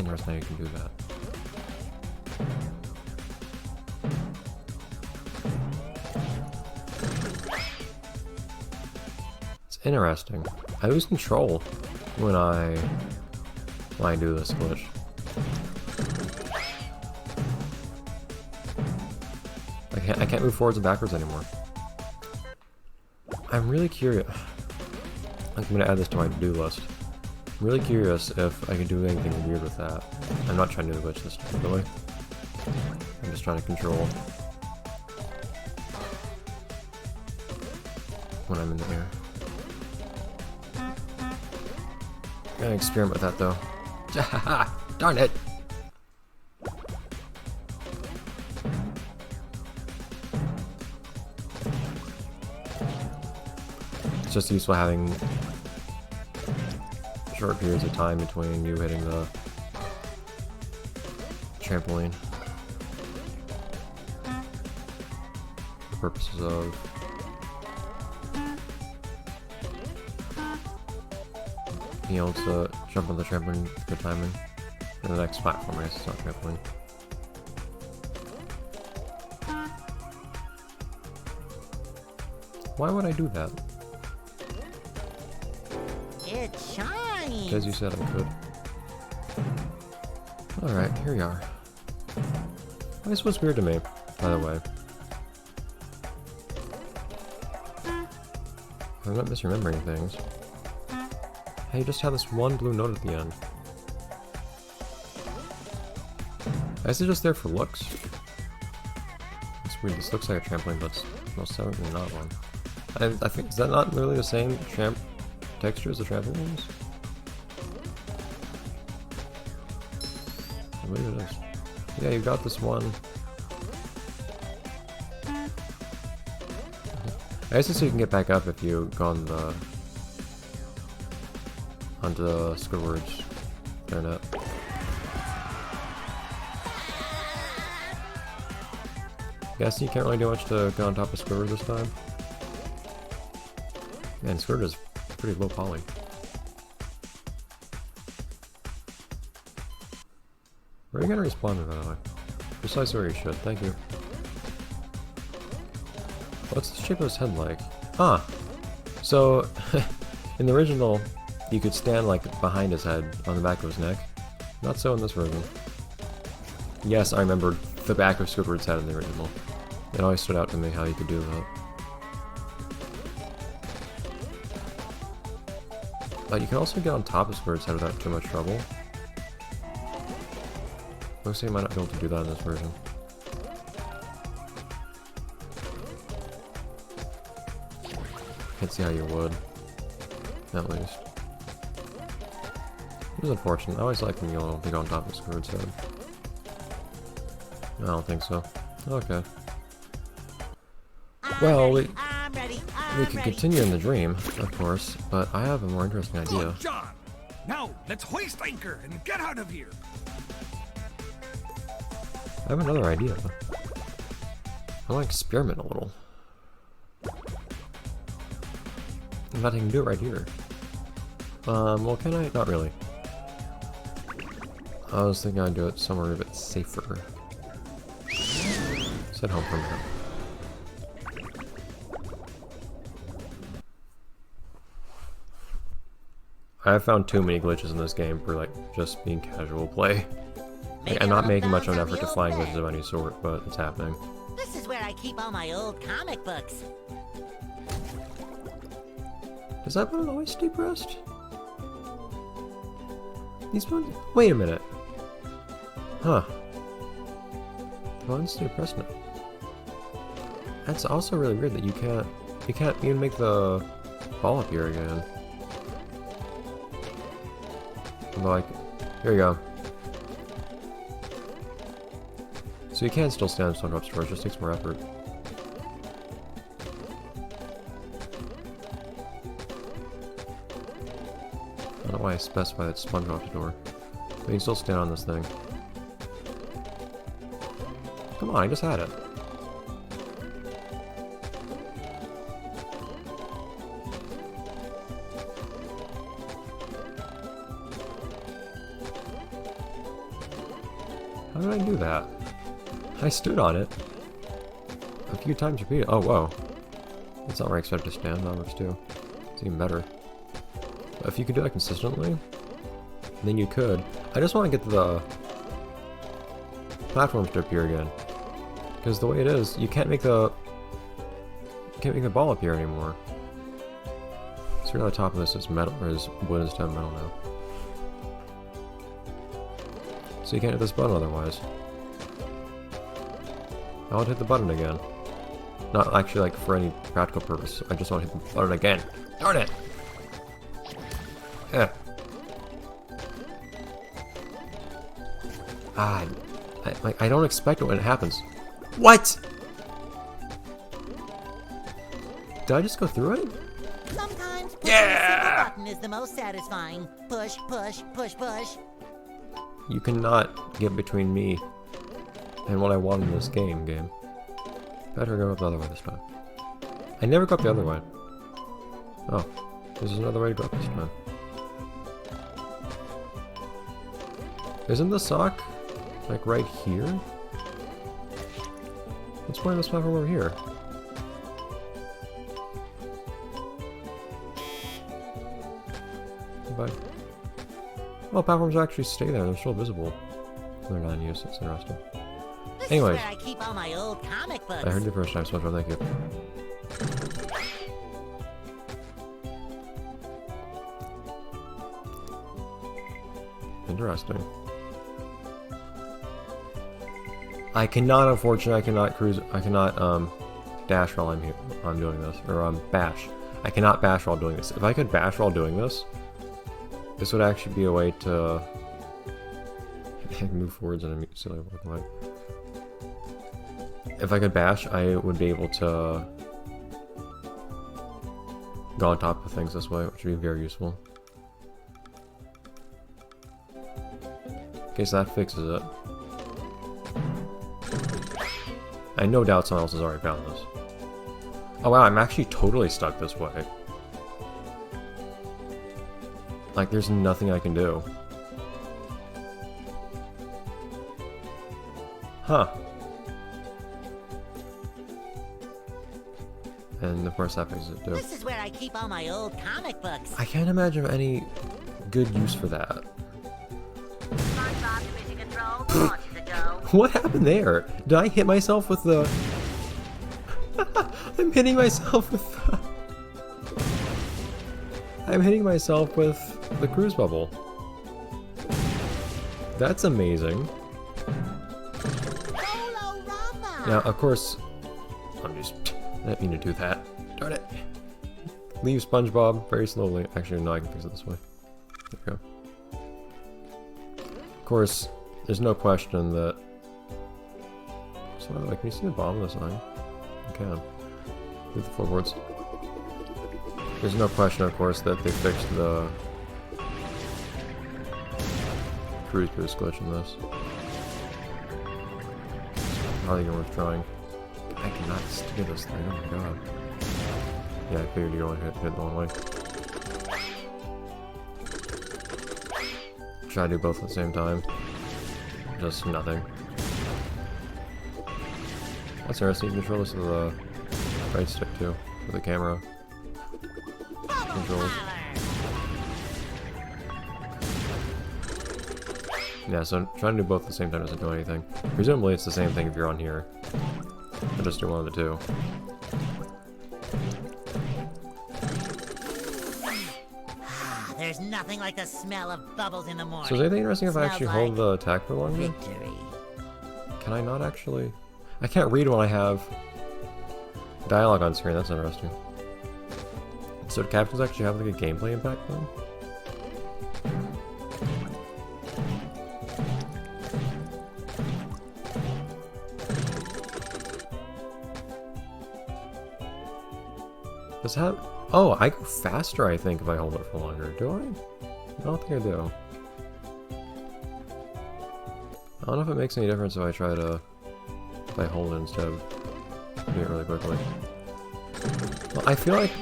interesting how you can do that. It's interesting. I lose control when I do this glitch. I can't move forwards and backwards anymore. I'm really curious. I'm gonna add this to my to-do list. I'm really curious if I can do anything weird with that. I'm not trying to glitch this time, really. I'm just trying to control when I'm in the air. I'm gonna experiment with that though. Darn it! It's just useful having short periods of time between you hitting the trampoline for purposes of being able to jump on the trampoline with good timing. And the next platform, I guess it's not trampoline. Why would I do that? It shines. Because you said I could. Alright, here we are. This was weird to me, by the way. I'm not misremembering things. Hey, you just had this one blue note at the end. I guess it's just there for looks. It's weird, this looks like a trampoline, but it's most certainly not one. I think, is that not really the same texture as the trampolines? I believe it is. Yeah, you got this one. I guess it's so you can get back up if you go on the onto Squidward's internet. Guess you can't really do much to get on top of Squidward this time. Man, Squidward is pretty low poly. Where are you gonna respawn me, by the way? Precisely where you should, thank you. What's the shape of his head like? Ah! So, in the original, you could stand like behind his head on the back of his neck. Not so in this version. Yes, I remember the back of Squidward's head in the original. It always stood out to me how you could do that. But you can also get on top of Squidward's head without too much trouble. Looks like you might not be able to do that in this version. Can't see how you would, at least. It was unfortunate. I always like when you go on top of Squidward's head. I don't think so. Okay. Well, we can continue in the dream, of course, but I have a more interesting idea. Good, John. Now let's hoist anchor and get out of here. I have another idea. I want to experiment a little. In fact, I can do it right here. Well, can I? Not really. I was thinking I'd do it somewhere a bit safer. Sit home for a minute. I've found too many glitches in this game for like just being casual play. Like, I'm not making much of an effort to find glitches of any sort, but it's happening. This is where I keep all my old comic books. Does that one always stay pressed? These ones? Wait a minute. Huh. The ones stay pressed now. That's also really weird that you can't even make the ball appear again. Like, here you go. So you can still stand on Spongebob stores, it just takes more effort. I don't know why I specify that Spongebob door. But you can still stand on this thing. Come on, I just had it. How did I do that? I stood on it. A few times repeated. Oh, whoa. That's not where I expect to stand. That works too. It's even better. But if you could do that consistently, then you could. I just want to get the platforms to appear again. Because the way it is, you can't make the ball appear anymore. So here on the top of this is metal, or is wood instead of metal now. So you can't hit this button otherwise. I want to hit the button again. Not actually like for any practical purpose. I just want to hit the button again. Darn it! Yeah. I don't expect it when it happens. What? Did I just go through it? Sometimes pushing a single button is the most satisfying. Push, push, push, push. You cannot get between me and what I want in this game. Better go up the other way this time. I never go up the other way. Oh, there's another way to go up this time. Isn't the sock like right here? Let's play this platform over here. But well, platforms actually stay there. They're still visible. They're not in use. It's interesting. Anyways, This is where I keep all my old comic books. I heard you the first time, Spongebob. Thank you. Interesting. I cannot, unfortunately, I cannot dash while I'm doing this, or bash. I cannot bash while doing this. If I could bash while doing this, this would actually be a way to move forwards in a silly way. If I could bash, I would be able to go on top of things this way, which would be very useful. Okay, so that fixes it. I no doubt someone else has already found this. Oh wow, I'm actually totally stuck this way. Like, there's nothing I can do. Huh. And of course that fixes it too. This is where I keep all my old comic books. I can't imagine any good use for that. Spongebob division control launches ago. What happened there? Did I hit myself with the... I'm hitting myself with the... I'm hitting myself with the cruise bubble. That's amazing. Now, of course... I didn't mean to do that. Darn it. Leave Spongebob very slowly. Actually, no, I can fix it this way. There we go. Of course, there's no question that... So, by the way, can you see the bottom of the sign? You can. Leave the floorboards. There's no question, of course, that they fixed the cruise boost glitch in this. Not even worth trying. I cannot steer this thing, oh my god. Yeah, I figured you only hit the one way. Try to do both at the same time. Just nothing. That's interesting, you can control this with the right stick too, with the camera controls. Yeah, so trying to do both at the same time doesn't do anything. Presumably it's the same thing if you're on here. I'll just do one of the two. There's nothing like the smell of bubbles in the morning. So is anything interesting if I Smells actually like hold the attack for longer? victory. Can I not actually? I can't read when I have dialogue on screen, that's interesting. So do captions actually have like a gameplay impact then? Does that... Oh, I go faster, I think, if I hold it for longer. Do I? I don't think I do. I don't know if it makes any difference if I try to... If I hold it instead of doing it really quickly. Well, I feel like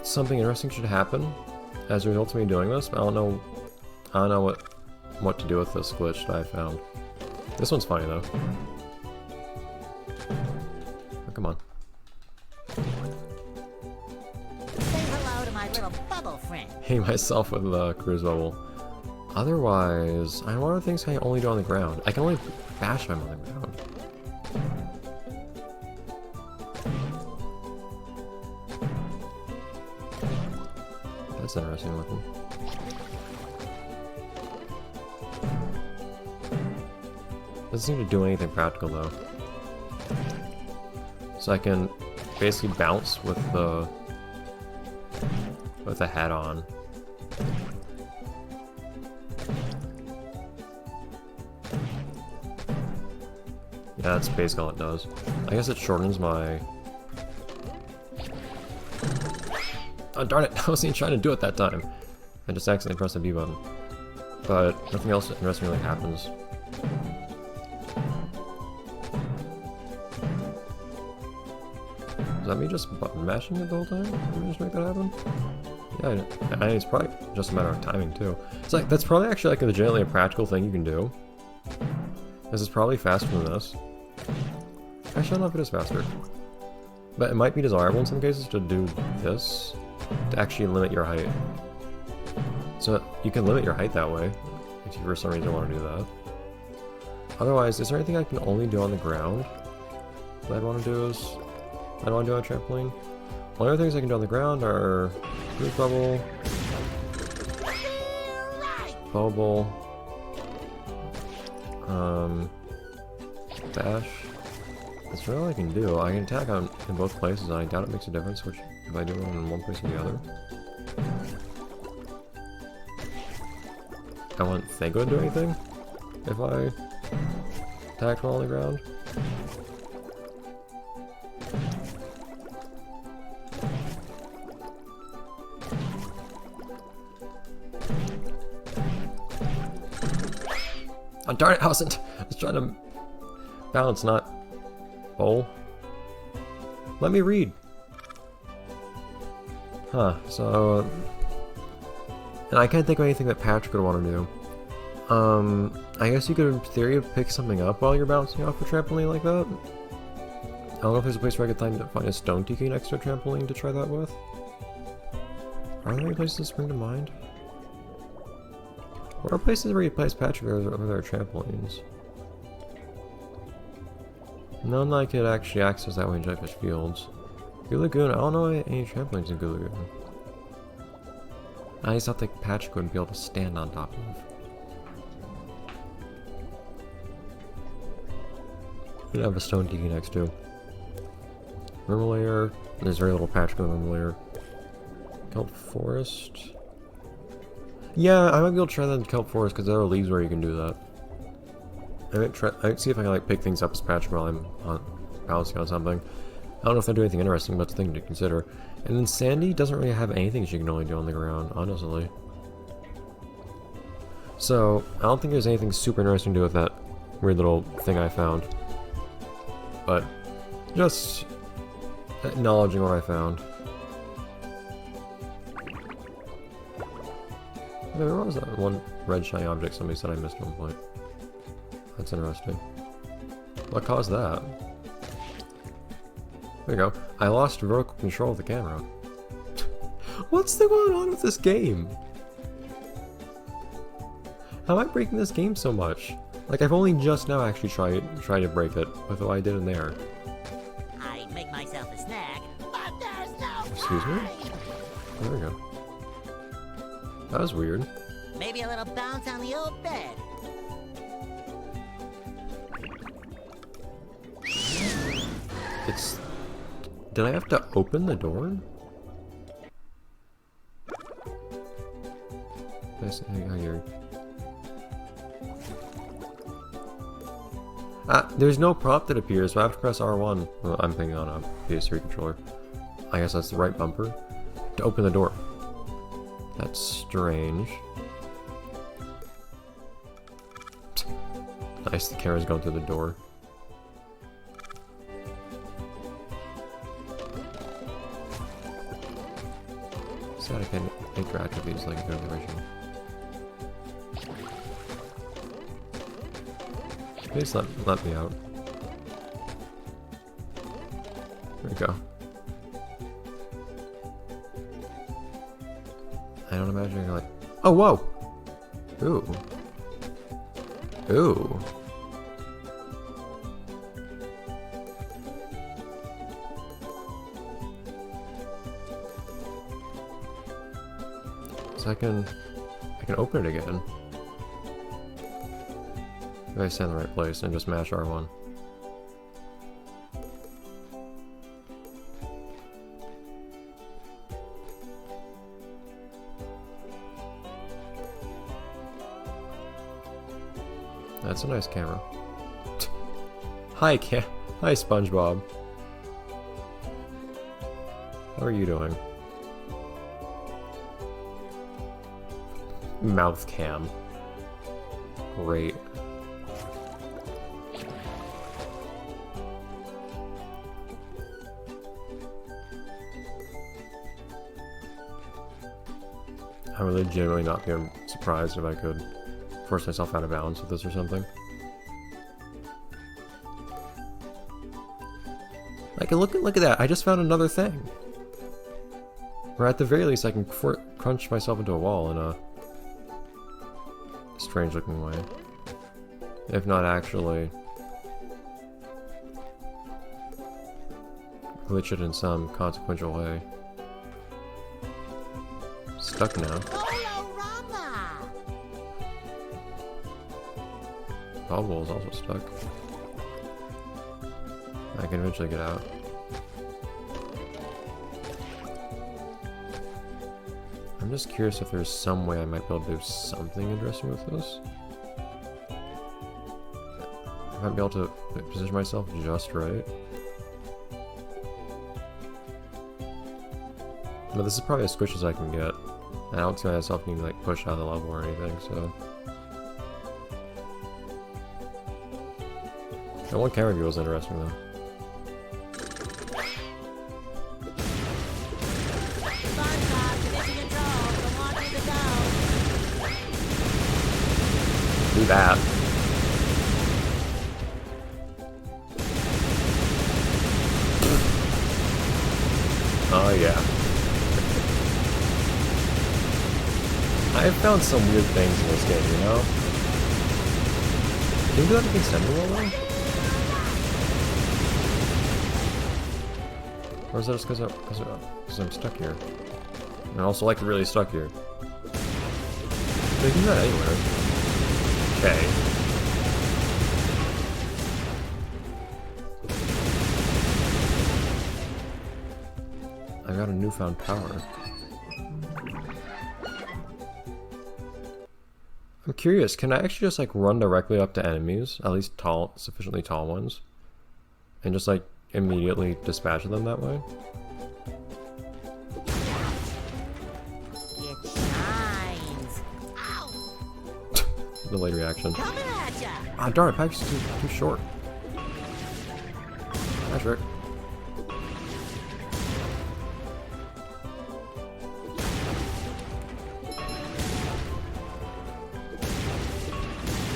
something interesting should happen as a result of me doing this, but I don't know what to do with this glitch that I found. This one's funny though. Oh, come on. Say hello to my little bubble friend. Hitting myself with the cruise bubble. Otherwise, what are things I can only do on the ground? I can only bash them on the ground. That's interesting looking. Doesn't seem to do anything practical though. So I can basically bounce with the head on. Yeah, that's basically all it does. I guess it shortens my... Oh darn it, I wasn't even trying to do it that time. I just accidentally pressed the B button. But nothing else interesting really happens. Is that me just button mashing it the whole time? Did we just make that happen? Yeah, I mean, it's probably just a matter of timing too. It's like, that's probably actually like legitimately a practical thing you can do. This is probably faster than this. Actually, I don't know if it is faster. But it might be desirable in some cases to do this to actually limit your height. So you can limit your height that way if you for some reason want to do that. Otherwise, is there anything I can only do on the ground that I'd want to do is... I don't want to do on a trampoline. Only other things I can do on the ground are roof bubble, bubble, dash. That's really all I can do. I can attack in both places, and I doubt it makes a difference which if I do it in one place or the other. I wouldn't think it would do anything if I attacked while on the ground. Oh, darn it, I was trying to balance, not bowl. Let me read. Huh, so... And I can't think of anything that Patrick would want to do. I guess you could, in theory, pick something up while you're bouncing off a trampoline like that. I don't know if there's a place where I could find a stone tiki next to a trampoline to try that with. Are there any places that spring to mind? What are places where you place Patrick over their trampolines? None I could actually access that way in Jellyfish Fields. Goo Lagoon, I don't know any trampolines in Goo Lagoon. I just don't think Patrick would be able to stand on top of. We'd have a stone tiki next to. Rumble layer. There's very little Patrick in the rumble layer. Kelp Forest. Yeah, I might be able to try that in Kelp Forest because there are leaves where you can do that. I might see if I can like pick things up as Patrick while I'm balancing on something. I don't know if they do anything interesting, but it's a thing to consider. And then Sandy doesn't really have anything she can only do on the ground, honestly. So, I don't think there's anything super interesting to do with that weird little thing I found. But, just acknowledging what I found. Where was that one red shiny object somebody said I missed at one point? That's interesting. What caused that? There you go. I lost vertical control of the camera. What's going on with this game? How am I breaking this game so much? Like, I've only just now actually tried to break it with what I did in there. I'd make myself a snack, but there's no Excuse me? There we go. That was weird. Maybe a little bounce on the old bed. It's... Did I have to open the door? Nice, how you're... There's no prompt that appears, so I have to press R1. Well, I'm thinking on a PS3 controller. I guess that's the right bumper. To open the door. That's strange. Nice, the camera's going through the door. Sad I can't interact with these like I could in the original. Please let me out. There we go. I don't imagine you're like, oh, whoa! Ooh. Ooh. So I can open it again. If I stay in the right place and just mash R1. That's a nice camera. Hi, Hi, Spongebob. How are you doing? Mouth cam. Great. I would legitimately not be surprised if I could force myself out of balance with this or something. Like, look at that! I just found another thing. Or at the very least, I can crunch myself into a wall in a strange-looking way, if not actually glitch it in some consequential way. Stuck now. Bobble is also stuck. I can eventually get out. I'm just curious if there's some way I might be able to do something interesting with this. I might be able to position myself just right. But this is probably as squishy as I can get. I don't see myself needing to like push out of the level or anything, so. That one camera view was interesting though. Do that. Oh yeah. I've found some weird things in this game, you know? Can you do that against anyone though? Or is that just because I'm stuck here? And I also like really stuck here. They can do that anywhere. Okay. I got a newfound power. I'm curious, can I actually just like run directly up to enemies, at least sufficiently tall ones, and just like immediately dispatch them that way? It shines. Ow. Delayed reaction. Coming at ya. Ah, darn it, package is too short. That's right.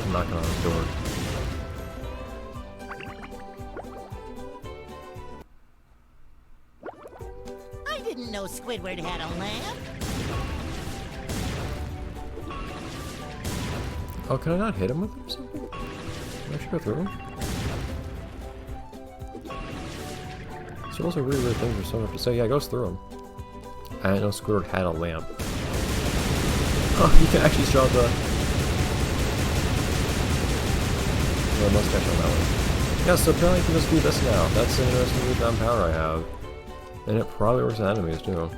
I'm knocking on his door. I didn't know Squidward had a lamp. Oh, can I not hit him with it or something? Can I actually go through him? So those are really weird things for someone to say. Yeah, it goes through him. I didn't know Squidward had a lamp. Oh, you can actually draw the mustache on that one. Yeah, so apparently you can just do this now. That's an interesting newfound power I have. And it probably works on enemies too.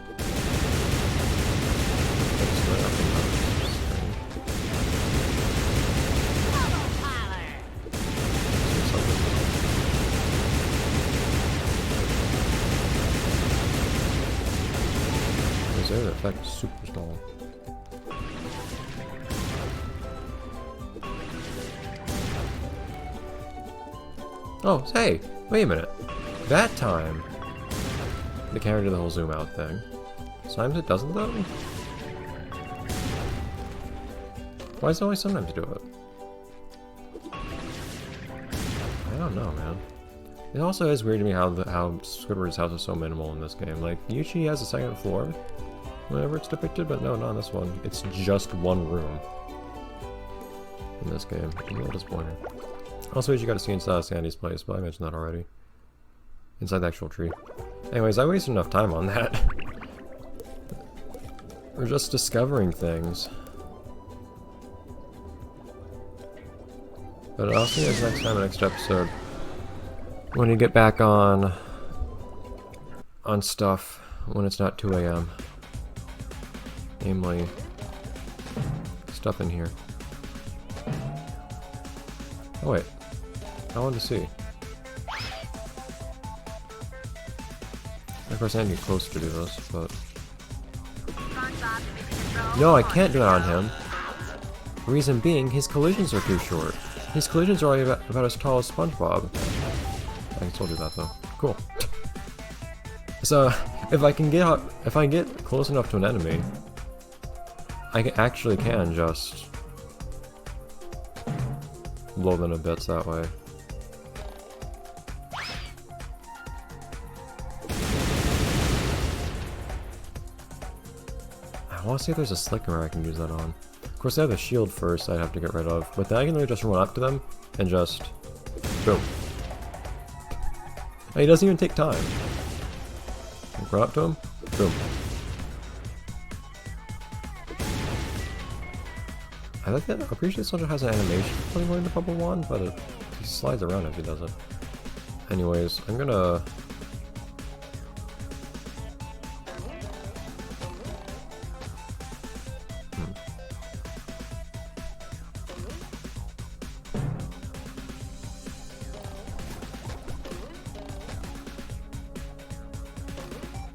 The effect is super small. Oh, hey! Wait a minute. That time, the camera did the whole zoom out thing. Sometimes it doesn't though? Why does it only sometimes do it? don't know, man. It also is weird to me how Squidward's house is so minimal in this game. Like, usually he has a second floor whenever it's depicted, but no, not in this one. It's just one room in this game. It's a little disappointing. Also, you gotta see inside Sandy's place, but I mentioned that already. Inside the actual tree. Anyways, I wasted enough time on that. We're just discovering things. But I'll see you guys next time in the next episode. When you get back on stuff when it's not 2 AM. Namely, stuff in here. Oh wait, I wanted to see. Of course I need to get close to do this, but... No, I can't do it on him. Reason being, his collisions are too short. His collisions are only about as tall as Spongebob. I told you that though. Cool. So, if I get close enough to an enemy, I actually can just blow them to bits that way. I want to see if there's a slicker I can use that on. Of course, I have a shield first I'd have to get rid of, but then I can really just run up to them and just boom. And he doesn't even take time. Run up to him, boom. I like that. I'm pretty sure this soldier has an animation for going the bubble wand, but he slides around if he does it. Anyways, I'm gonna.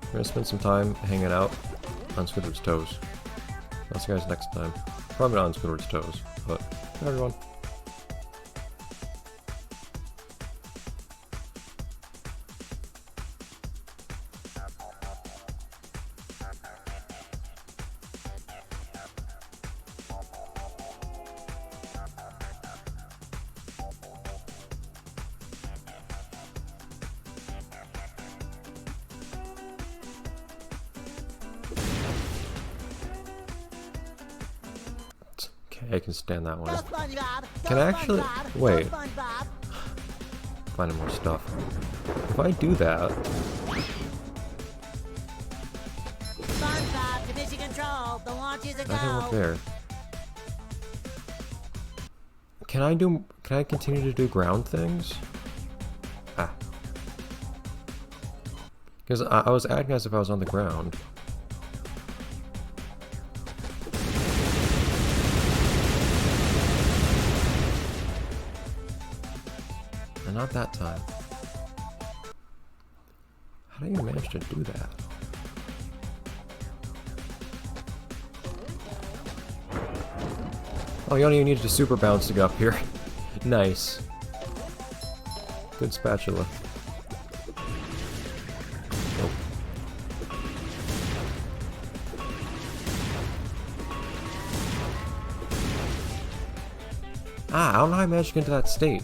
I'm gonna spend some time hanging out on Squidward's toes. I'll see you guys next time. Probably not on Squidward's toes, but bye everyone. I can stand that one. Can I actually... Wait. Finding more stuff. If I do that... SpongeBob to mission control. The launch is a That didn't work go. there. Can I continue to do ground things? Ah. Because I was acting as if I was on the ground. And not that time. How do you manage to do that? Oh, you don't even need to super bounce to get up here. Nice. Good spatula. Oh. Ah, I don't know how I managed to get into that state.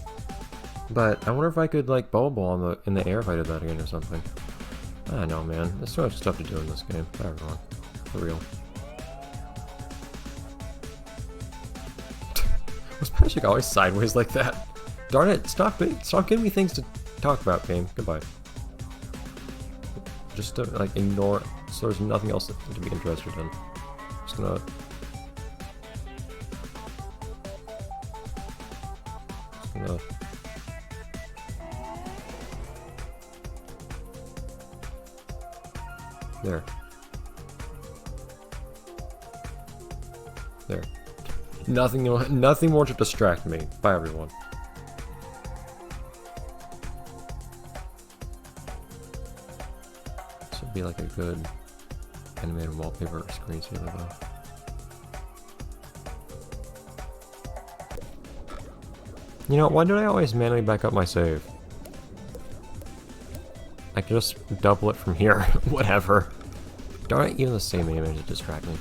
But I wonder if I could like bubble in the air if I did that again or something. I don't know, man. There's so much stuff to do in this game. Bye everyone. For real. Was Patrick always sideways like that? Darn it! Stop giving me things to talk about, game. Goodbye. Just to, like, ignore. So there's nothing else to be interested in. Just gonna. There. There. Nothing more to distract me. Bye, everyone. This would be like a good animated wallpaper screensaver, though. You know, why did I always manually back up my save? I can just double it from here. Whatever. Darn it, even the same image to distract me.